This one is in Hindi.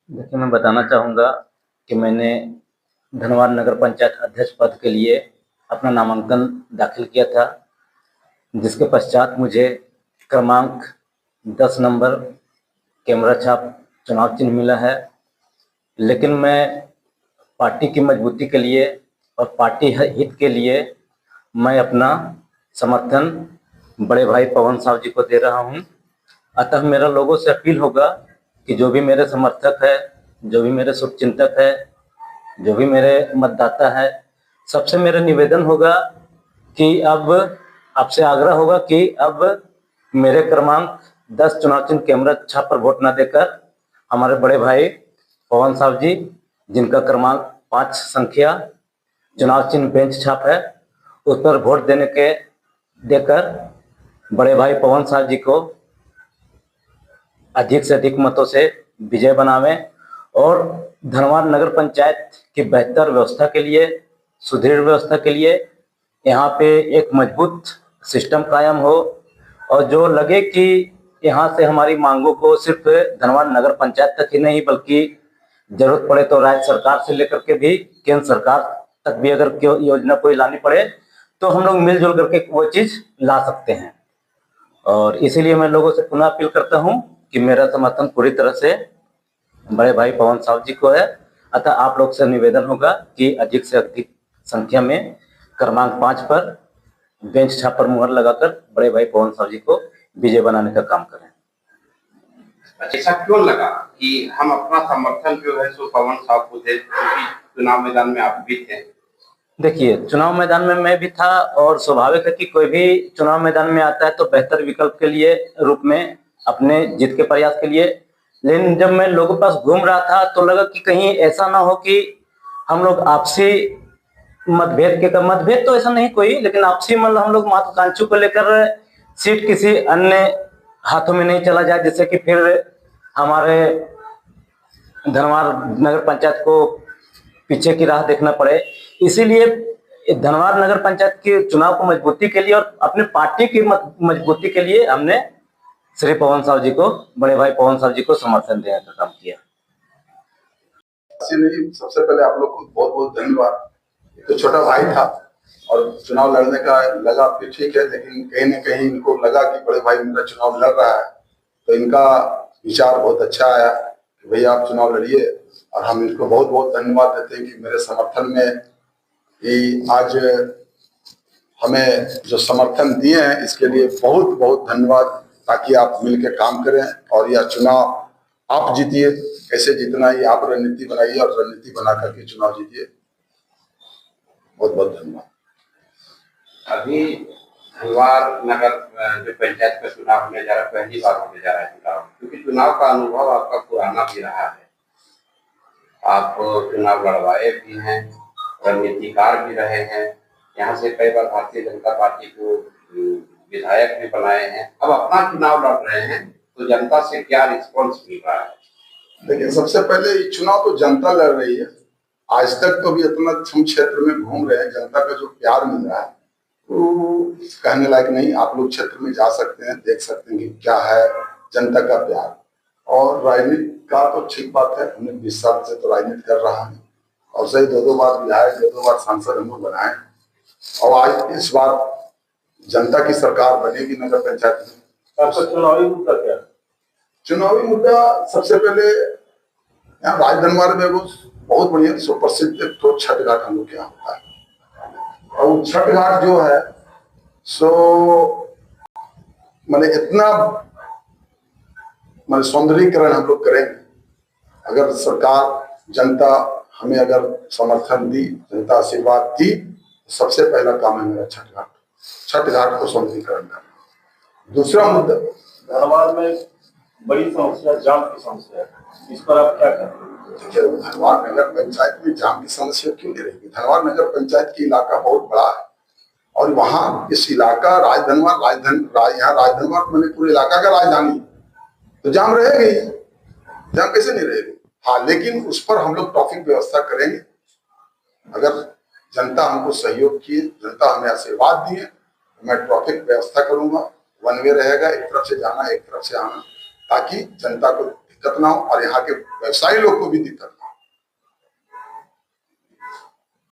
देखिए, मैं बताना चाहूँगा कि मैंने धनवार नगर पंचायत अध्यक्ष पद के लिए अपना नामांकन दाखिल किया था, जिसके पश्चात मुझे क्रमांक 10 नंबर कैमरा छाप चुनाव चिन्ह मिला है। लेकिन मैं पार्टी की मजबूती के लिए और पार्टी हित के लिए मैं अपना समर्थन बड़े भाई पवन साव जी को दे रहा हूँ। अतः मेरा लोगों से अपील होगा कि जो भी मेरे समर्थक है, जो भी मेरे शुभचिंतक है, जो भी मेरे मतदाता है, सबसे मेरा निवेदन होगा कि अब आपसे आग्रह होगा कि अब मेरे क्रमांक 10 चुनाव चिन्ह कैमरा छाप पर वोट न देकर हमारे बड़े भाई पवन साहब जी, जिनका क्रमांक 5 संख्या चुनाव चिन्ह बेंच छाप है, उस पर वोट देकर बड़े भाई पवन साहब जी को अधिक से अधिक मतों से विजय बनावें और धनवार नगर पंचायत की बेहतर व्यवस्था के लिए, सुदृढ़ व्यवस्था के लिए यहाँ पे एक मजबूत सिस्टम कायम हो और जो लगे कि यहाँ से हमारी मांगों को सिर्फ धनवार नगर पंचायत तक ही नहीं बल्कि जरूरत पड़े तो राज्य सरकार से लेकर के भी केंद्र सरकार तक भी अगर योजना कोई लानी पड़े तो हम लोग मिलजुल करके वो चीज ला सकते हैं। और इसीलिए मैं लोगों से पुनः अपील करता हूँ कि मेरा समर्थन पूरी तरह से बड़े भाई पवन साहब जी को है। अतः आप लोग से निवेदन होगा कि अधिक से अधिक संख्या में क्रमांक 5 पर बेंच छाप पर मुहर लगाकर बड़े भाई पवन साहब जी को विजय बनाने का काम करें। ऐसा क्यों लगा कि हम अपना समर्थन जो है सो पवन साहब को दे, क्योंकि चुनाव मैदान में आप भी थे? देखिए, चुनाव मैदान में मैं भी था और स्वाभाविक है कि कोई भी चुनाव मैदान में आता है तो बेहतर विकल्प के लिए रूप में अपने जीत के प्रयास के लिए, लेकिन जब मैं लोगों के पास घूम रहा था तो लगा कि कहीं ऐसा ना हो कि हम लोग आपसी मतभेद तो ऐसा नहीं कोई, लेकिन आपसी मतलब हम लोग महत्वाकांक्षी को लेकर सीट किसी अन्य हाथों में नहीं चला जाए, जिससे कि फिर हमारे धनवार नगर पंचायत को पीछे की राह देखना पड़े। इसीलिए धनवार नगर पंचायत के चुनाव को मजबूती के लिए और अपने पार्टी की मजबूती के लिए हमने श्री पवन साहब जी को, बड़े भाई पवन साहब जी को समर्थन देने का काम किया। सबसे पहले आप लोग को बहुत बहुत धन्यवाद। तो छोटा भाई था और चुनाव लड़ने का लगा फिर ठीक है, लेकिन कहीं ना कहीं इनको लगा कि बड़े भाई मेरा चुनाव लड़ रहा है, तो इनका विचार बहुत अच्छा आया कि भैया आप चुनाव लड़िए। और हम इनको बहुत बहुत धन्यवाद देते हैं कि मेरे समर्थन में ही आज हमें जो समर्थन दिए हैं, इसके लिए बहुत बहुत धन्यवाद। ताकि आप मिलकर काम करें और यह चुनाव आप जीतिए। कैसे जीतना है आप रणनीति बनाइए और रणनीति बना करके चुनाव जीतिए। बहुत बहुत धन्यवाद। अभी धनवार नगर जो पंचायत का चुनाव होने जा रहा है, पहली बार होने जा रहा है चुनाव, क्योंकि चुनाव का अनुभव आपका पुराना भी रहा है, आप चुनाव लड़वाए भी हैं, रणनीतिकार भी रहे हैं, यहाँ से कई बार भारतीय जनता पार्टी को विधायक भी बनाए हैं, अब अपना चुनाव लड़ रहे हैं, तो जनता से क्या रिस्पॉन्स मिल रहा है? देखिए, सबसे पहले चुनाव तो जनता लड़ रही है। आज तक तो भी इतना हम क्षेत्र में घूम रहे हैं, जनता का जो प्यार मिल रहा है वो कहने लायक नहीं। आप लोग क्षेत्र में जा सकते हैं, देख सकते हैं कि क्या है जनता का प्यार। और राजनीति का तो ठीक बात है, हमने 20 साल से तो राजनीति कर रहा है और सही 2-2 बार विधायक, 2-2 बार सांसद हम लोग बनाए। और आज इस बार जनता की सरकार बनेगी नगर पंचायत में। आपका चुनावी मुद्दा क्या है? चुनावी मुद्दा सबसे पहले यहाँ राज धनवार में वो बहुत बढ़िया सुप्रसिद्ध तो छठ घाट हम लोग क्या होता है, और छठ घाट जो है सो मैंने इतना मैंने सौंदर्यीकरण हम लोग करेंगे। अगर सरकार जनता हमें अगर समर्थन दी, जनता आशीर्वाद दी, सबसे पहला काम है मेरा छठ घाट को सौंदर्यीकरण करना। दूसरा मुद्दा, धनवार में बड़ी समस्या जाम की समस्या है, इस पर आप क्या करेंगे? देखिए, धनवार नगर पंचायत में जाम की समस्या क्यों नहीं रहेगी? धनवार नगर पंचायत की इलाका बहुत बड़ा है और वहाँ इस इलाका यहाँ राजधनवार मैंने पूरे इलाका का राजधानी, तो जाम रहेगी, जाम कैसे नहीं रहेगी? हाँ, लेकिन उस पर हम लोग ट्रैफिक व्यवस्था करेंगे। अगर जनता हमको सहयोग किए, जनता हमें आशीर्वाद दिए, मैं ट्रैफिक व्यवस्था करूंगा। वन वे रहेगा, एक तरफ से जाना एक तरफ से आना, ताकि जनता को दिक्कत ना हो और यहाँ के व्यवसायी लोग को भी दिक्कत ना हो।